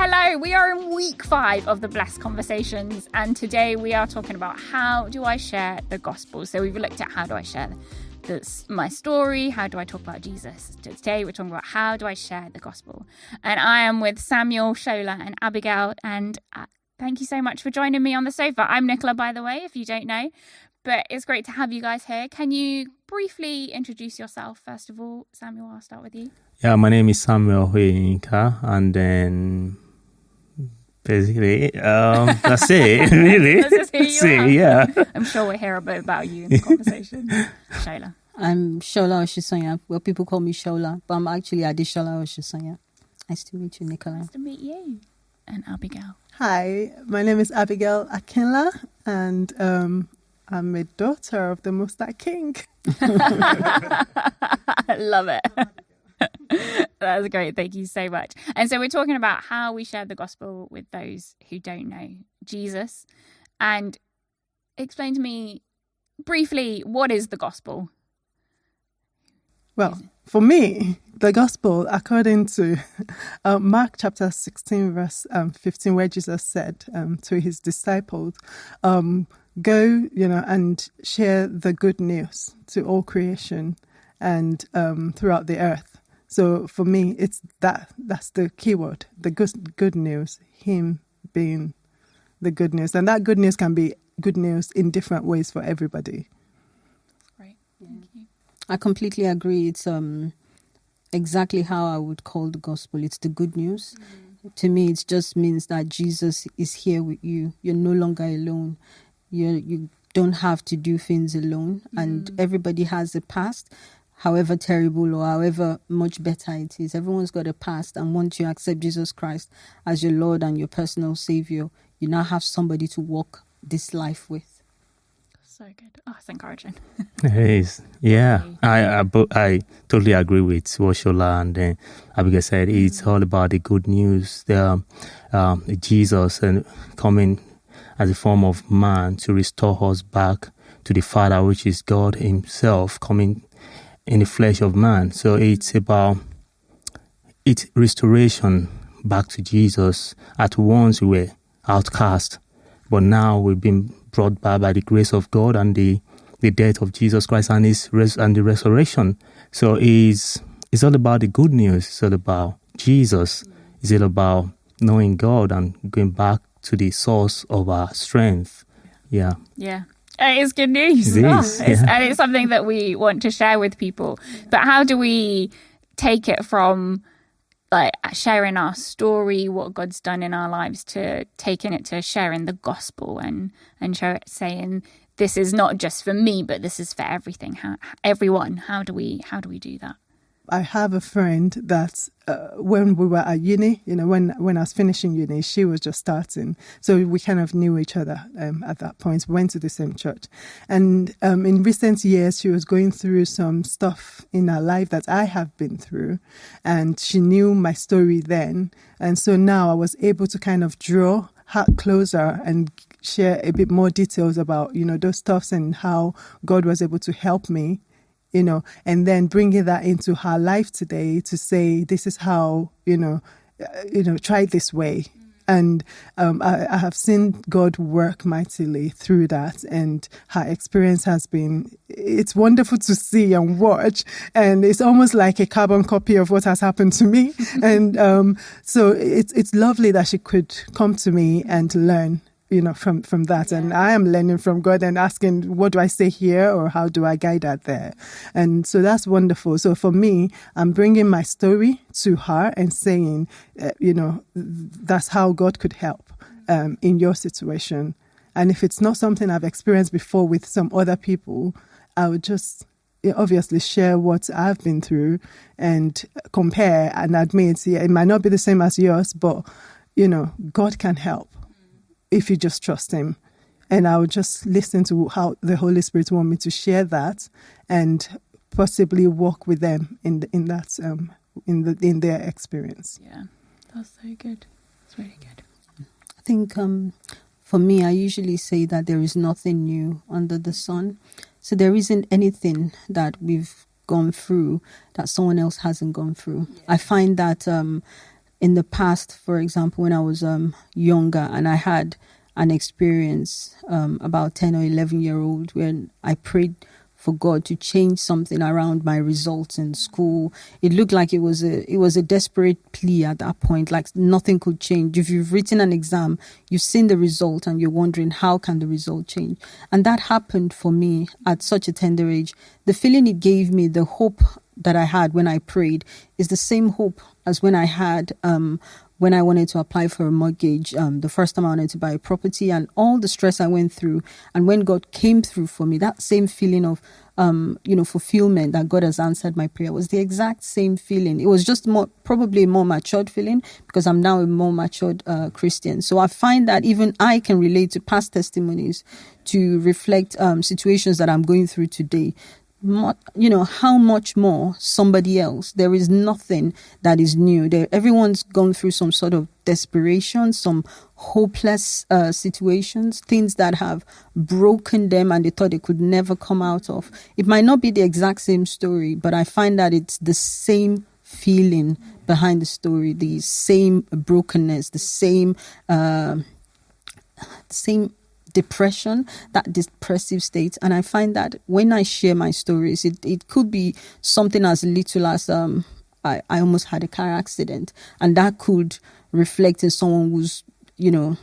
Hello, we are in week 5 of the Blessed Conversations, and today we are talking about how do I share the gospel. So we've looked at how do I share my story, how do I talk about Jesus. Today we're talking about how do I share the gospel. And I am with Samuel, Shola and Abigail, and thank you so much for joining me on the sofa. I'm Nicola, by the way, if you don't know, but it's great to have you guys here. Can you briefly introduce yourself, first of all? Samuel, I'll start with you. Yeah, my name is Samuel, and then basically, that's it, really. That's just who you are. Yeah. I'm sure we'll hear a bit about you in the conversation. Shola. I'm Shola Oshisanya. Well, people call me Shola, but I'm actually Shola Oshisanya. Nice to meet you, Nicola. Nice to meet you. And Abigail. Hi, my name is Abigail Akinla, and I'm a daughter of the Most High King. I love it. That's great. Thank you so much. And so we're talking about how we share the gospel with those who don't know Jesus. And explain to me briefly, what is the gospel? Well, for me, the gospel, according to Mark chapter 16, verse 15, where Jesus said to his disciples, go, and share the good news to all creation and throughout the earth. So for me, it's that's the key word, the good news, him being the good news. And that good news can be good news in different ways for everybody. That's great. Thank you. I completely agree. It's exactly how I would call the gospel. It's the good news. To me, it just means that Jesus is here with you. You're no longer alone. You don't have to do things alone. And everybody has a past, however terrible or however much better it is. Everyone's got a past, and once you accept Jesus Christ as your Lord and your personal Savior, you now have somebody to walk this life with. So good. Oh, it's encouraging. It is. Yeah, I totally agree with what Shola and Abigail said. It's all about the good news. Jesus and coming as a form of man to restore us back to the Father, which is God himself, coming in the flesh of man. So it's about restoration back to Jesus. At once we were outcast, but now we've been brought back by the grace of God and the death of Jesus Christ and the resurrection. So it's all about the good news. It's all about Jesus. It's all about knowing God and going back to the source of our strength. Yeah. Yeah. It is good news. It is, And it's something that we want to share with people. But how do we take it from like sharing our story, what God's done in our lives, to taking it to sharing the gospel and saying this is not just for me, but this is for everyone. How do we do that? I have a friend that when we were at uni, when I was finishing uni, she was just starting. So we kind of knew each other at that point. We went to the same church. And in recent years, she was going through some stuff in her life that I have been through. And she knew my story then. And so now I was able to kind of draw her closer and share a bit more details about, those stuffs and how God was able to help me. And then bringing that into her life today to say, this is how, try it this way. And I have seen God work mightily through that. And her experience has been, it's wonderful to see and watch. And it's almost like a carbon copy of what has happened to me. And so it's lovely that she could come to me and learn from that. Yeah. And I am learning from God and asking, what do I say here, or how do I guide that there? And so that's wonderful. So for me, I'm bringing my story to her and saying, that's how God could help in your situation. And if it's not something I've experienced before with some other people, I would just obviously share what I've been through and compare and admit, it might not be the same as yours, but, God can help if you just trust him. And I would just listen to how the Holy Spirit want me to share that and possibly walk with them in their experience. Yeah, that's so good. It's really good. I think for me, I usually say that there is nothing new under the sun. So there isn't anything that we've gone through that someone else hasn't gone through. Yeah. I find that in the past, for example, when I was younger and I had an experience about 10 or 11-year-old when I prayed for God to change something around my results in school. It looked like it was a desperate plea at that point, like nothing could change. If you've written an exam, you've seen the result and you're wondering, how can the result change? And that happened for me at such a tender age. The feeling it gave me, the hope that I had when I prayed, is the same hope as when I had when I wanted to apply for a mortgage, the first time I wanted to buy a property, and all the stress I went through. And when God came through for me, that same feeling of, fulfillment that God has answered my prayer was the exact same feeling. It was just probably a more matured feeling because I'm now a more matured Christian. So I find that even I can relate to past testimonies to reflect situations that I'm going through today. How much more somebody else? There is nothing that is new. Everyone's gone through some sort of desperation, some hopeless situations, things that have broken them and they thought they could never come out of. It might not be the exact same story, but I find that it's the same feeling behind the story, the same brokenness, the same depression, that depressive state. And I find that when I share my stories, it could be something as little as I almost had a car accident, and that could reflect in someone who's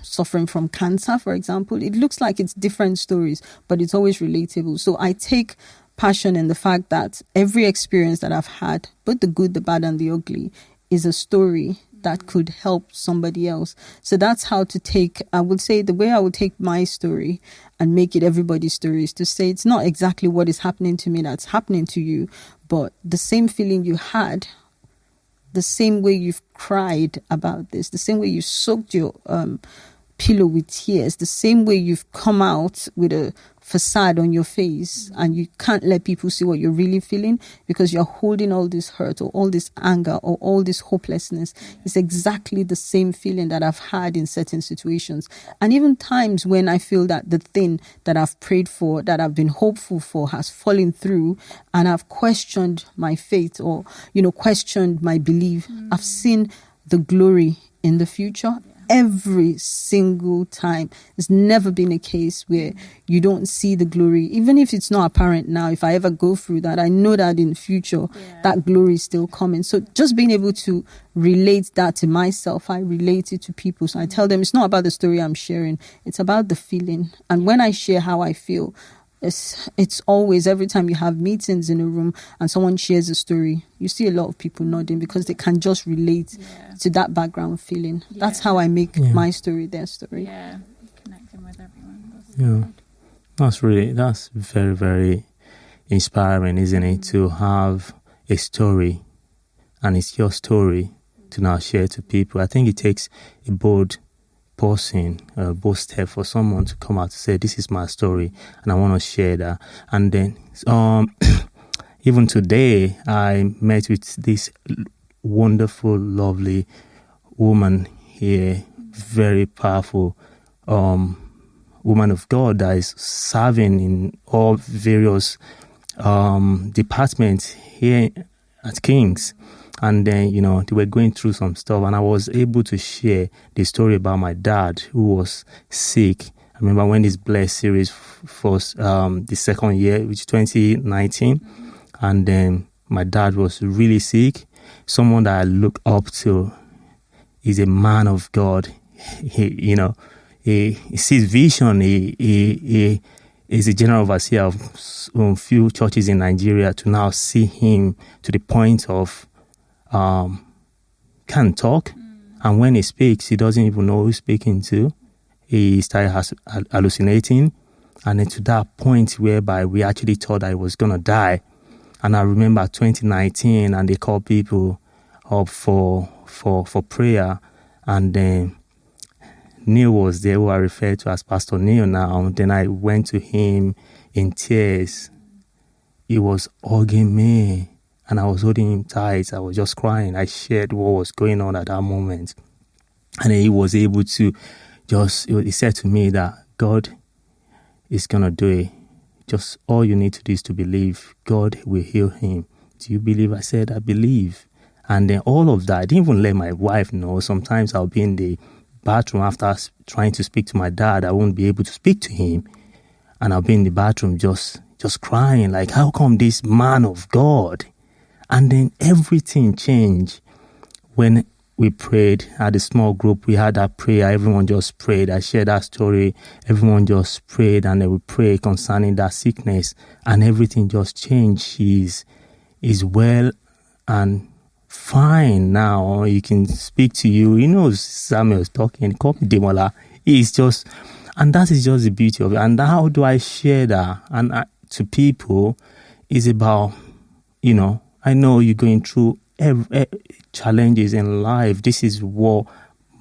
suffering from cancer, for example. It looks like it's different stories, but it's always relatable. So I take passion in the fact that every experience that I've had, both the good, the bad, and the ugly, is a story that could help somebody else. So that's how to take, I would say, the way I would take my story and make it everybody's story is to say it's not exactly what is happening to me that's happening to you, but the same feeling you had, the same way you've cried about this, the same way you soaked your pillow with tears, the same way you've come out with a facade on your face and you can't let people see what you're really feeling because you're holding all this hurt or all this anger or all this hopelessness. It's exactly the same feeling that I've had in certain situations. And even times when I feel that the thing that I've prayed for, that I've been hopeful for, has fallen through, and I've questioned my faith or, questioned my belief, I've seen the glory in the future. Every single time. There's never been a case where you don't see the glory. Even if it's not apparent now, if I ever go through that, I know that in the future, that glory is still coming. So just being able to relate that to myself, I relate it to people. So I tell them it's not about the story I'm sharing. It's about the feeling. And when I share how I feel, it's always, every time you have meetings in a room and someone shares a story, you see a lot of people nodding because they can just relate to that background feeling. That's how I make my story their story. Yeah, connecting with everyone. That's very, very inspiring, isn't it? To have a story and it's your story to now share to people. I think it takes a bold person, a bold step for someone to come out to say, this is my story and I want to share that. And then even today I met with this wonderful, lovely woman here, very powerful woman of God that is serving in all various departments here at King's. And then, they were going through some stuff and I was able to share the story about my dad who was sick. I remember when this Blessed series first, the second year, which is 2019. And then my dad was really sick. Someone that I look up to is a man of God. He sees vision. He is a general overseer of a few churches in Nigeria. To now see him to the point of can't talk, and when he speaks, he doesn't even know who he's speaking to. He started hallucinating, and then to that point whereby we actually thought that he was gonna die. And I remember 2019, and they called people up for prayer, and then Neil was there, who I refer to as Pastor Neil now. Then I went to him in tears. He was hugging me, and I was holding him tight. I was just crying. I shared what was going on at that moment. And then he was able to he said to me that God is going to do it. Just all you need to do is to believe. God will heal him. Do you believe? I said, I believe. And then all of that, I didn't even let my wife know. Sometimes I'll be in the bathroom after trying to speak to my dad. I won't be able to speak to him. And I'll be in the bathroom just crying, like, how come this man of God? And then everything changed when we prayed at a small group. We had that prayer. Everyone just prayed. I shared that story. Everyone just prayed, and then we prayed concerning that sickness, and everything just changed. She's well and fine now. He can speak to you. You know, Samuel's talking. Call me Demola. He's just, and that is just the beauty of it. And how do I share that? And to people, is about, you know, I know you're going through challenges in life. This is what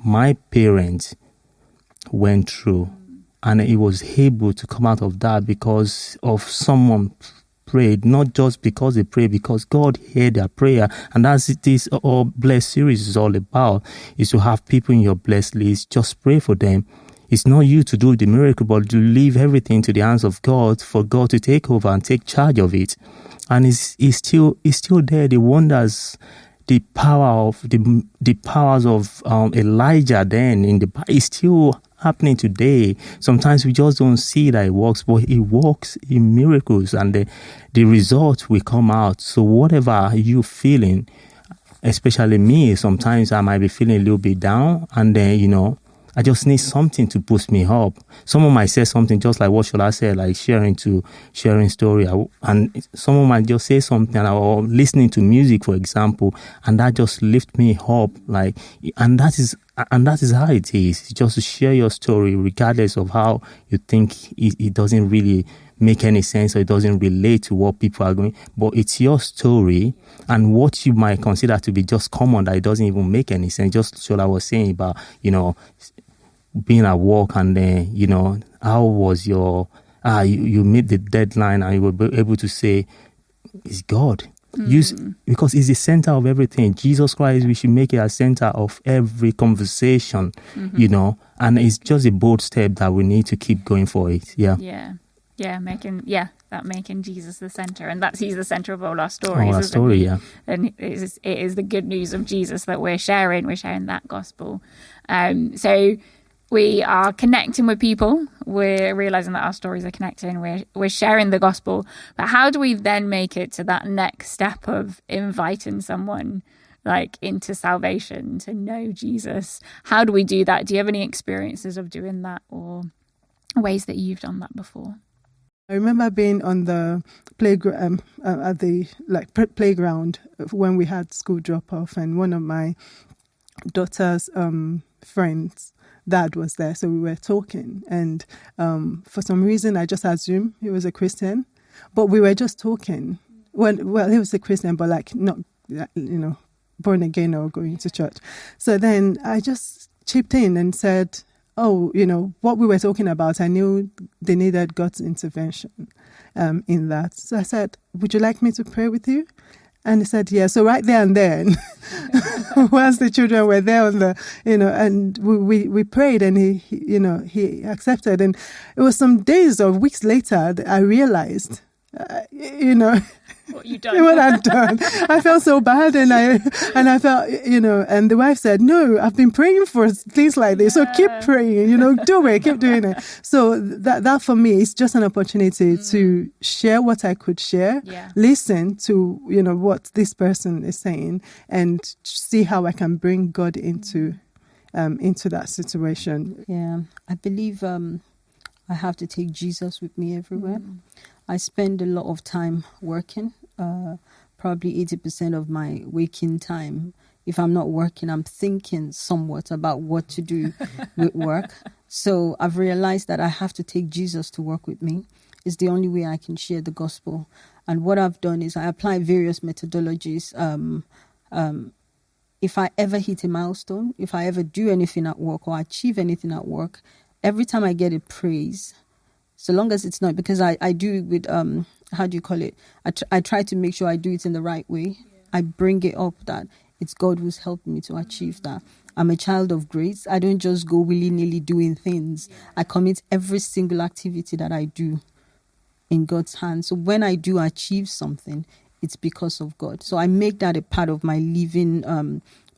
my parents went through, and it was able to come out of that because of someone prayed, not just because they prayed, because God heard their prayer. And that's it. This all blessed series is all about, is to have people in your blessed list. Just pray for them. It's not you to do the miracle, but to leave everything to the hands of God, for God to take over and take charge of it. And it's still there. The wonders, the powers of Elijah then in the is still happening today. Sometimes we just don't see that it works, but it works in miracles, and the result will come out. So whatever you're feeling, especially me, sometimes I might be feeling a little bit down, and then, you know, I just need something to boost me up. Someone might say something just like what Shola said, like sharing story. And someone might just say something, or listening to music, for example, and that just lift me up. Like, and that is how it is. It's just to share your story, regardless of how you think it doesn't really make any sense, or it doesn't relate to what people are going. But it's your story, and what you might consider to be just common, that it doesn't even make any sense. Just Shola was saying about, you know, being at work, and then, you know, how was your you meet the deadline, and you were able to say it's God. Because it's the center of everything. Jesus Christ, we should make it a center of every conversation, you know, and it's just a bold step that we need to keep going for it. Making Jesus the center, and he's the center of all our stories. And it is the good news of Jesus that we're sharing. We're sharing that gospel. So we are connecting with people. We're realizing that our stories are connecting. We're sharing the gospel. But how do we then make it to that next step of inviting someone like into salvation, to know Jesus? How do we do that? Do you have any experiences of doing that, or ways that you've done that before? I remember being on the playground at the playground when we had school drop off, and one of my daughter's friends' dad was there, so we were talking, and for some reason I just assumed he was a Christian, but we were just talking. Well, he was a Christian, but like not, you know, born again or going to church. So then I just chipped in and said, oh, you know, what we were talking about, I knew they needed God's intervention in that. So I said, would you like me to pray with you? And he said, yeah. So right there and then, once the children were there on the, you know, and we prayed, and he accepted. And it was some days or weeks later that I realized, you know, what you done. What I'd done. I felt so bad, and I felt, you know, and the wife said, no, I've been praying for things like this, so keep praying, you know, do it, keep doing it. So that for me is just an opportunity to share what I could share, listen to, you know, what this person is saying, and see how I can bring God into that situation. Yeah, I believe I have to take Jesus with me everywhere. I spend a lot of time working, probably 80% of my waking time. If I'm not working, I'm thinking somewhat about what to do with work. So I've realized that I have to take Jesus to work with me. It's the only way I can share the gospel. And what I've done is I apply various methodologies. If I ever hit a milestone, if I ever do anything at work or achieve anything at work, every time I get a praise, so long as it's not, because I do it with, how do you call it? I try to make sure I do it in the right way. I bring it up that it's God who's helped me to achieve that. I'm a child of grace. I don't just go willy-nilly doing things. I commit every single activity that I do in God's hands. So when I do achieve something, it's because of God. So I make that a part of my living,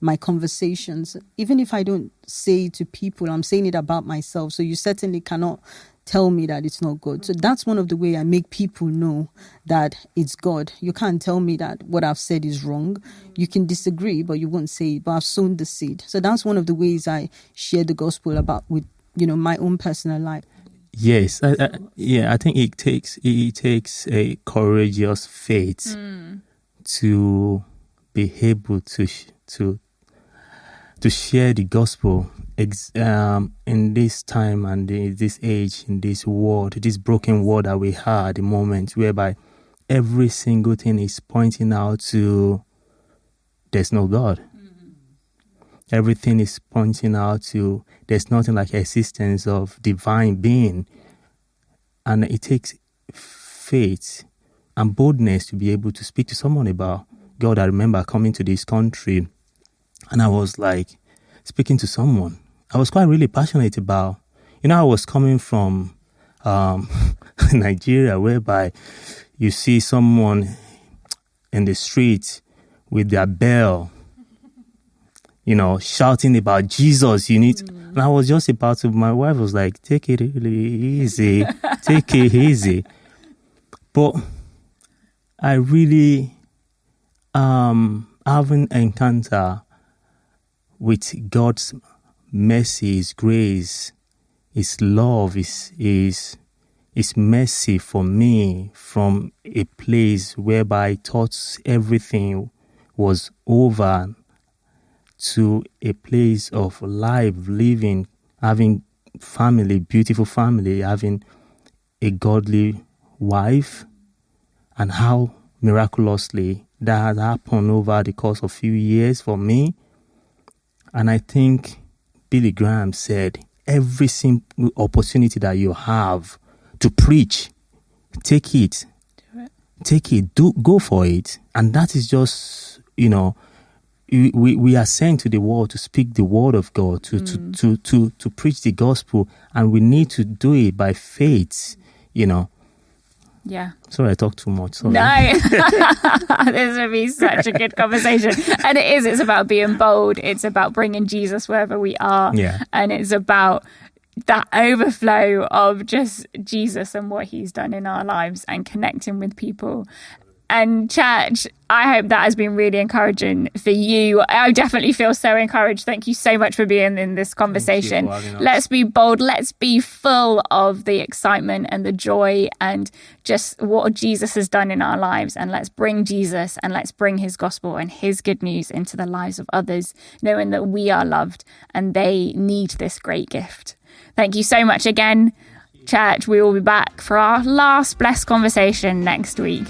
my conversations. Even if I don't say it to people, I'm saying it about myself. So you certainly cannot tell me that it's not God. So that's one of the way I make people know that it's God. You can't tell me that what I've said is wrong. You can disagree, but you won't say it. But I've sown the seed. So that's one of the ways I share the gospel about with, my own personal life. Yes, I think it takes a courageous faith to be able to share the gospel in this time and this age, in this world, this broken world that we have at the moment, whereby every single thing is pointing out to there's no God. Everything is pointing out to there's nothing like existence of divine being. And it takes faith and boldness to be able to speak to someone about God. I remember coming to this country and I was like speaking to someone. I was quite really passionate about, I was coming from Nigeria, whereby you see someone in the street with their bell, shouting about Jesus. And I was just about to, my wife was like, take it really easy, take it easy. But I really have an encounter with God's mercy, His grace, His love, His mercy for me from a place whereby I thought everything was over to a place of life, living, having family, beautiful family, having a godly wife, and how miraculously that has happened over the course of a few years for me. And I think Billy Graham said, every single opportunity that you have to preach, take it. Do it. Take it. Go for it. And that is just, we are sent to the world to speak the word of God, to preach the gospel, and we need to do it by faith, Yeah. Sorry, I talked too much. Sorry. No, this would be such a good conversation. And it's about being bold. It's about bringing Jesus wherever we are. Yeah. And it's about that overflow of just Jesus and what He's done in our lives and connecting with people. And church, I hope that has been really encouraging for you. I definitely feel so encouraged. Thank you so much for being in this conversation. Let's be bold. Let's be full of the excitement and the joy and just what Jesus has done in our lives. And let's bring Jesus and let's bring His gospel and His good news into the lives of others, knowing that we are loved and they need this great gift. Thank you so much again, church. We will be back for our last blessed conversation next week.